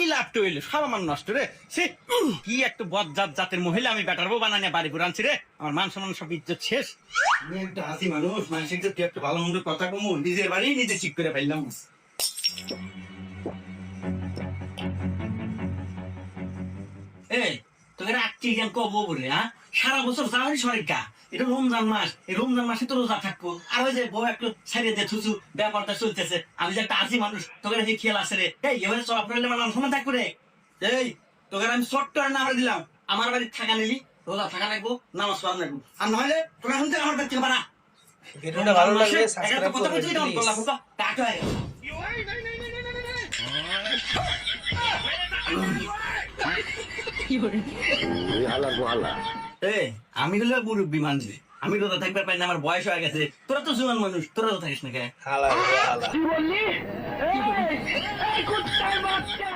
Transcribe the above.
লাভটা হইলো সব আমার নষ্ট রে। সে কি একটা বজ্জাত জাতের মহিলা আমি বেটার বউ বানানিয়া বাড়ি করে আনছি রে। আমার মান সম্মান সব ইজ্জত শেষ। আমি একটা হাসি মানুষ, মানুষের যে একটা ভালো মন্দ কথা কমু, নিজের বাড়ি নিজে ঠিক করে পাইলাম। এই তোকে রাত্রি কেন কবো বলে সারা বছর যাওয়ারই সরিকা, এটা রমজান মাস, এই রমজান মাসে তো রোজা থাকবো। আর ওই যে বউ একটু ছাড়িয়ে দিয়ে থুসু ব্যাপারটা চলতেছে, আমি যে একটা আসি মানুষ, তোকে যে খেয়াল আছে রে। এই এবারে চলা পড়লে আমার সময় থাকবো রে। এই তোকে আমি ছোট্ট না দিলাম, আমার বাড়ি থাকা নিলি, রোজা থাকা লাগবো, নামাজ পড়া লাগবো, আর নইলে তোরা এখন থেকে আমার বাড়ি থেকে বাড়া। ভিডিওটা ভালো লাগলে সাবস্ক্রাইব করবেন আমি হলো মুরব্বী মানুষ, আমি রোজা থাকতে পারি না, আমার বয়স হয়ে গেছে। তোরা তো জোয়ান মানুষ, তোরা তো থাকিস না কে? হালা হালা। কি বললি? এই কুত্তার বাচ্চা!